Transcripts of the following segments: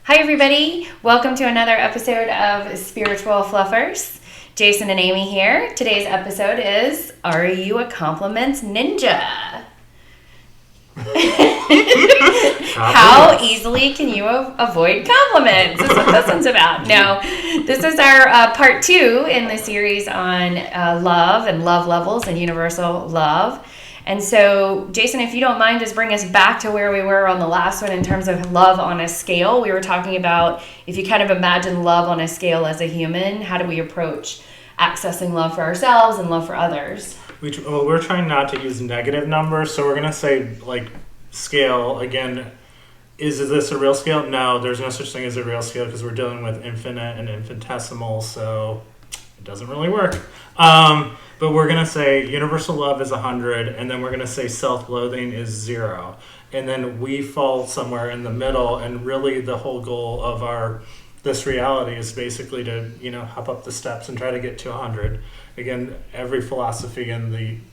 Hi, everybody. Welcome to another episode of Spiritual Fluffers. Jason and Amy here. Today's episode is Are You a Compliments Ninja? How easily can you avoid compliments? Is what this one's about. No, this is our part 2 in the series on love and love levels and universal love. And so, Jason, if you don't mind, just bring us back to where we were on the last one in terms of love on a scale. We were talking about if you kind of imagine love on a scale as a human, how do we approach accessing love for ourselves and love for others? We're trying not to use negative numbers, so we're going to say, like, scale. Again, is this a real scale? No, there's no such thing as a real scale because we're dealing with infinite and infinitesimal, so it doesn't really work. But we're going to say universal love is 100, and then we're going to say self-loathing is 0. And then we fall somewhere in the middle, and really the whole goal of this reality is basically to, hop up the steps and try to get to 100. Again, every philosophy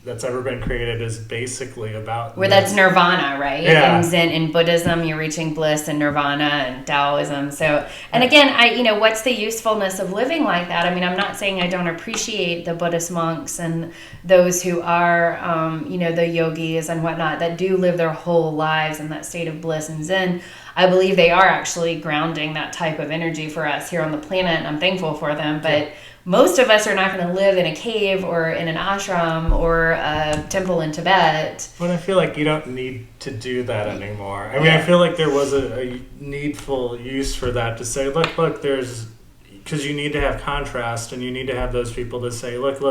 that's ever been created is basically about that's nirvana, right? Yeah. In Zen, in Buddhism, you're reaching bliss, and nirvana, and Taoism. So, and again, what's the usefulness of living like that? I mean, I'm not saying I don't appreciate the Buddhist monks and those who are, the yogis and whatnot that do live their whole lives in that state of bliss and Zen. I believe they are actually grounding that type of energy for us here on the planet, and I'm thankful for them. But most of us are not going to live in a cave or in an ashram or a temple in Tibet. But I feel like you don't need to do that anymore. I mean, I feel like there was a needful use for that to say, look, because you need to have contrast, and you need to have those people to say, look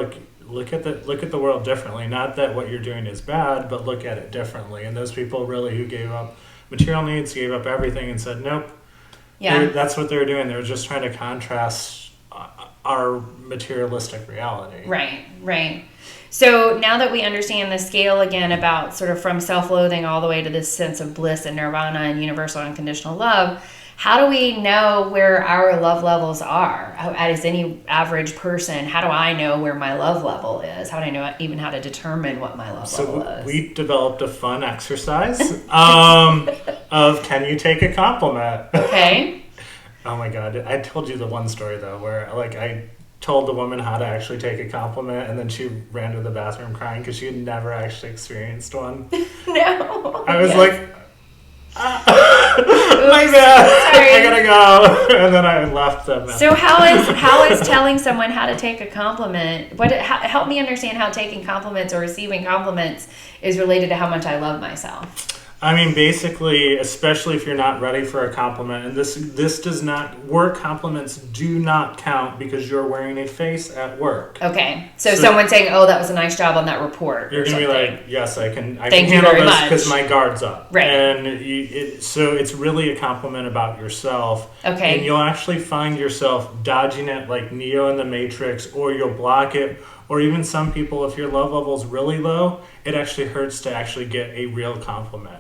at the world differently. Not that what you're doing is bad, but look at it differently. And those people really who gave up material needs, gave up everything, and said, nope. Yeah, that's what they were doing. They were just trying to contrast our materialistic reality. Right. So now that we understand the scale again about sort of from self-loathing all the way to this sense of bliss and nirvana and universal unconditional love, how do we know where our love levels are? As any average person, how do I know where my love level is? How do I know even how to determine what my love level is? So we developed a fun exercise of can you take a compliment? Okay. Oh my God. I told you the one story though where I told the woman how to actually take a compliment, and then she ran to the bathroom crying because she had never actually experienced one. No. I was like, my bad. Sorry. I gotta go. And then I left them. So how is telling someone how to take a compliment, help me understand how taking compliments or receiving compliments is related to how much I love myself. I mean, basically, especially if you're not ready for a compliment, and this does not work. Compliments do not count because you're wearing a face at work. Okay, so someone saying, "Oh, that was a nice job on that report," you're gonna be like, "Yes, I can Thank you handle very this much because my guard's up." Right, and so it's really a compliment about yourself. Okay, and you'll actually find yourself dodging it like Neo in the Matrix, or you'll block it. Or even some people, if your love level is really low, it actually hurts to actually get a real compliment.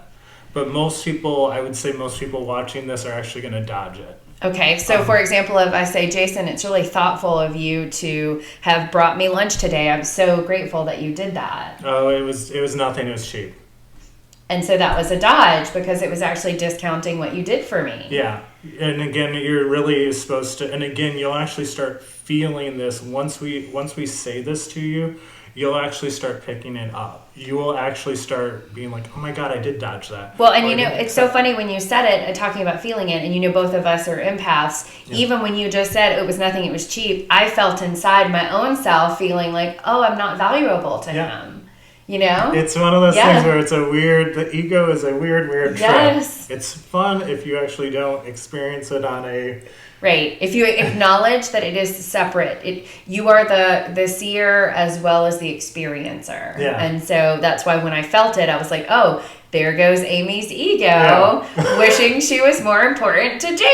But most people, I would say most people watching this are actually going to dodge it. Okay, so for example, if I say, Jason, it's really thoughtful of you to have brought me lunch today. I'm so grateful that you did that. Oh, it was nothing. It was cheap. And so that was a dodge because it was actually discounting what you did for me. Yeah. And again, you're really supposed to, and again, you'll actually start feeling this once we say this to you. You'll actually start picking it up. You will actually start being like, oh my God, I did dodge that. Well, and it's so funny when you said it, talking about feeling it, and both of us are empaths. Yeah. Even when you just said it was nothing, it was cheap, I felt inside my own self feeling like, oh, I'm not valuable to him. It's one of those things where the ego is a weird trip. Yes. It's fun if you actually don't experience it on a... Right. If you acknowledge that it is separate, you are the seer as well as the experiencer. Yeah. And so that's why when I felt it, I was like, oh, there goes Amy's ego, wishing she was more important to Jason.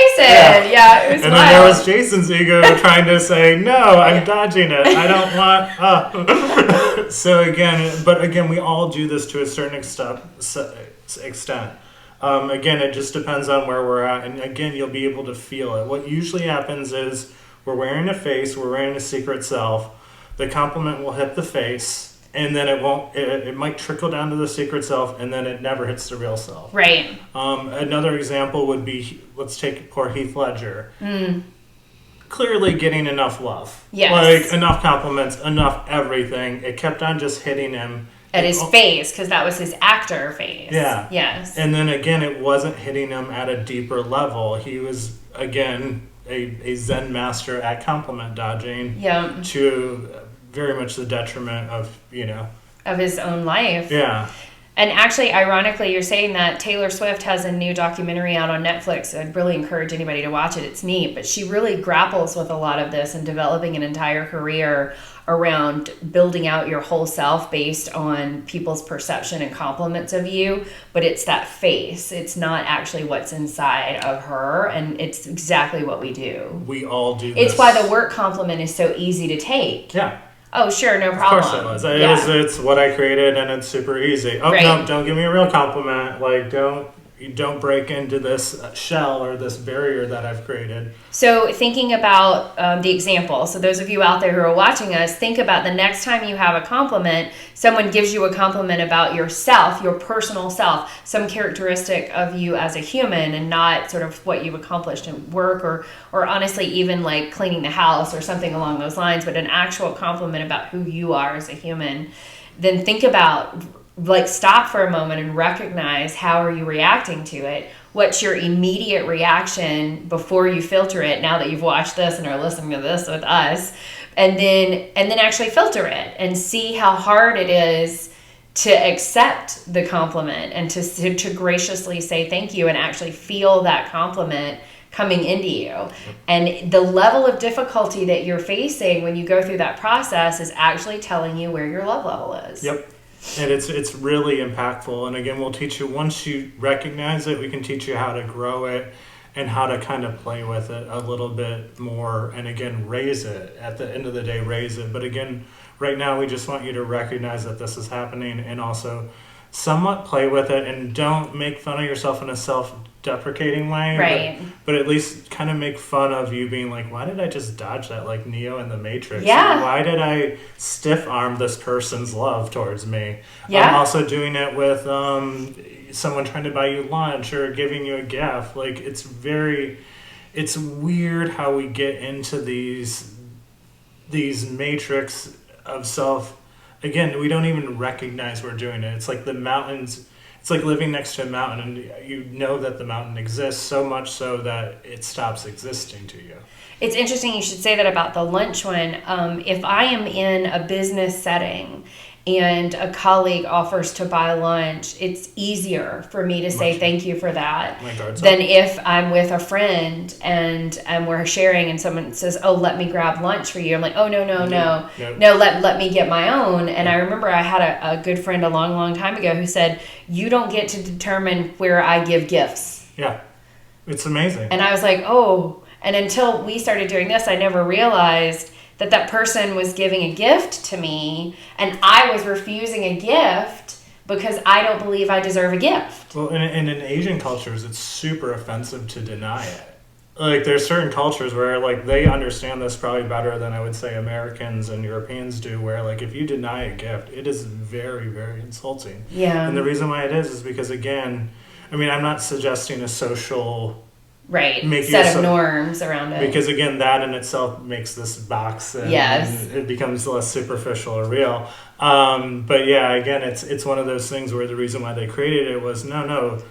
Yeah, it was and wild. then there was Jason's ego trying to say, no, I'm dodging it. I don't want... So again, we all do this to a certain extent. Again, it just depends on where we're at. And again, you'll be able to feel it. What usually happens is we're wearing a face, we're wearing a secret self. The compliment will hit the face, and then it won't. It might trickle down to the secret self, and then it never hits the real self. Right. Another example would be, let's take poor Heath Ledger. Mm. Clearly getting enough love. Yes. Like, enough compliments, enough everything. It kept on just hitting him. At his face, because that was his actor face. Yeah. Yes. And then again, it wasn't hitting him at a deeper level. He was, again, a Zen master at compliment dodging. Yeah. To very much the detriment of, Of his own life. Yeah. And actually, ironically, you're saying that Taylor Swift has a new documentary out on Netflix. I'd really encourage anybody to watch it. It's neat. But she really grapples with a lot of this and developing an entire career around building out your whole self based on people's perception and compliments of you. But it's that face. It's not actually what's inside of her. And it's exactly what we do. We all do this. It's why the work compliment is so easy to take. Yeah. Oh, sure, no problem. Of course it was. It's what I created, and it's super easy. Oh, right. No, don't give me a real compliment. Like, don't break into this shell or this barrier that I've created. So thinking about the example, so those of you out there who are watching us, think about the next time you have a compliment, someone gives you a compliment about yourself, your personal self, some characteristic of you as a human and not sort of what you've accomplished in work or honestly even like cleaning the house or something along those lines, but an actual compliment about who you are as a human. Then think about, like, stop for a moment and recognize how are you reacting to it. What's your immediate reaction before you filter it, now that you've watched this and are listening to this with us, and then actually filter it and see how hard it is to accept the compliment and to graciously say thank you and actually feel that compliment coming into you. And the level of difficulty that you're facing when you go through that process is actually telling you where your love level is. Yep. And it's really impactful. And again, we'll teach you, once you recognize it, we can teach you how to grow it and how to kind of play with it a little bit more. And again, raise it. At the end of the day, raise it. But again, right now, we just want you to recognize that this is happening and also somewhat play with it, and don't make fun of yourself in a self-deprecating way. Right. But at least kind of make fun of you being like, why did I just dodge that, like Neo in the Matrix? Yeah. Why did I stiff-arm this person's love towards me? Yeah. I'm also doing it with someone trying to buy you lunch or giving you a gift. Like, it's weird how we get into these matrix of self. Again, we don't even recognize we're doing it. It's like the mountains. It's like living next to a mountain, and you know that the mountain exists so much so that it stops existing to you. It's interesting you should say that about the lunch one. If I am in a business setting and a colleague offers to buy lunch, it's easier for me to say thank you for that than if I'm with a friend and we're sharing and someone says, oh, let me grab lunch for you. I'm like, oh, no, let me get my own. And I remember I had a good friend a long, long time ago who said, you don't get to determine where I give gifts. Yeah, it's amazing. And I was like, oh, and until we started doing this, I never realized that person was giving a gift to me and I was refusing a gift because I don't believe I deserve a gift. Well, and in Asian cultures, it's super offensive to deny it. Like, there's certain cultures where, like, they understand this probably better than I would say Americans and Europeans do, where, like, if you deny a gift, it is very, very insulting. Yeah. And the reason why it is because, again, I mean, I'm not suggesting a social... Right, set of norms around it. Because, again, that in itself makes this box and it becomes less superficial or real. But, yeah, again, it's one of those things where the reason why they created it was, no,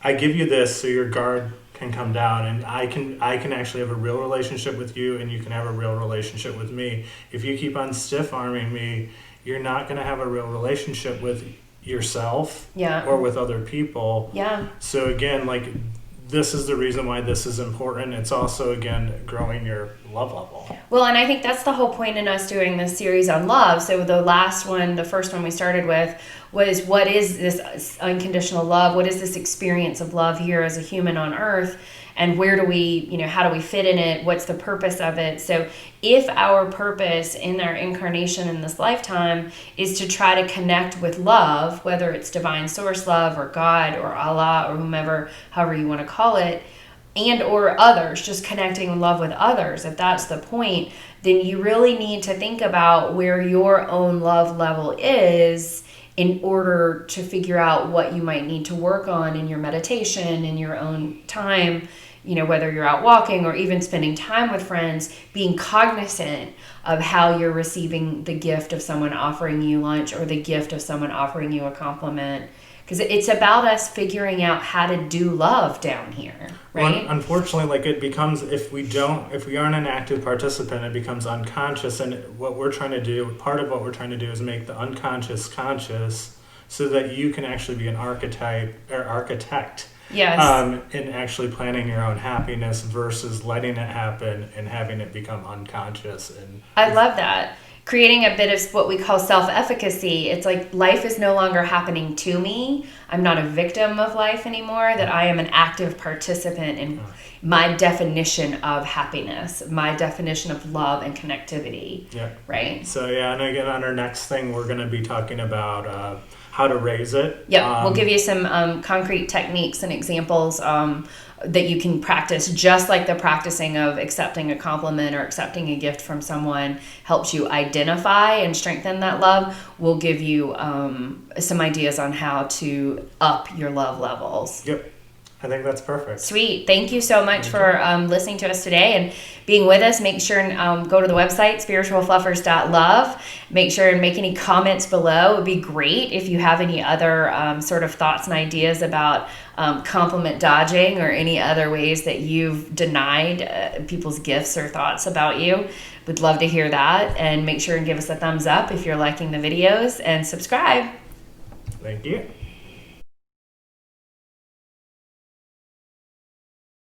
I give you this so your guard can come down and I can actually have a real relationship with you and you can have a real relationship with me. If you keep on stiff-arming me, you're not going to have a real relationship with yourself or with other people. Yeah. So, again, like... this is the reason why this is important. It's also, again, growing your love level. Well, and I think that's the whole point in us doing this series on love. So the first one we started with was, what is this unconditional love? What is this experience of love here as a human on earth? And where do we, how do we fit in it? What's the purpose of it? So if our purpose in our incarnation in this lifetime is to try to connect with love, whether it's divine source love or God or Allah or whomever, however you want to call it, and or others, just connecting in love with others, if that's the point, then you really need to think about where your own love level is in order to figure out what you might need to work on in your meditation, in your own time, whether you're out walking or even spending time with friends, being cognizant of how you're receiving the gift of someone offering you lunch or the gift of someone offering you a compliment. Because it's about us figuring out how to do love down here, right? Well, unfortunately, it becomes, if we aren't an active participant, it becomes unconscious. And what we're trying to do, part of what we're trying to do is make the unconscious conscious so that you can actually be an architect. Yes. In actually planning your own happiness versus letting it happen and having it become unconscious. And I love that. Creating a bit of what we call self-efficacy. It's like life is no longer happening to me. I'm not a victim of life anymore, that I am an active participant in my definition of happiness, my definition of love and connectivity. Yeah. Right? So, and again, on our next thing, we're going to be talking about how to raise it. Yep. We'll give you some concrete techniques and examples that you can practice, just like the practicing of accepting a compliment or accepting a gift from someone helps you identify and strengthen that love. We'll give you some ideas on how to up your love levels. Yep. I think that's perfect. Sweet. Thank you so much for listening to us today and being with us. Make sure and go to the website, spiritualfluffers.love. Make sure and make any comments below. It would be great if you have any other sort of thoughts and ideas about compliment dodging or any other ways that you've denied people's gifts or thoughts about you. We'd love to hear that. And make sure and give us a thumbs up if you're liking the videos and subscribe. Thank you.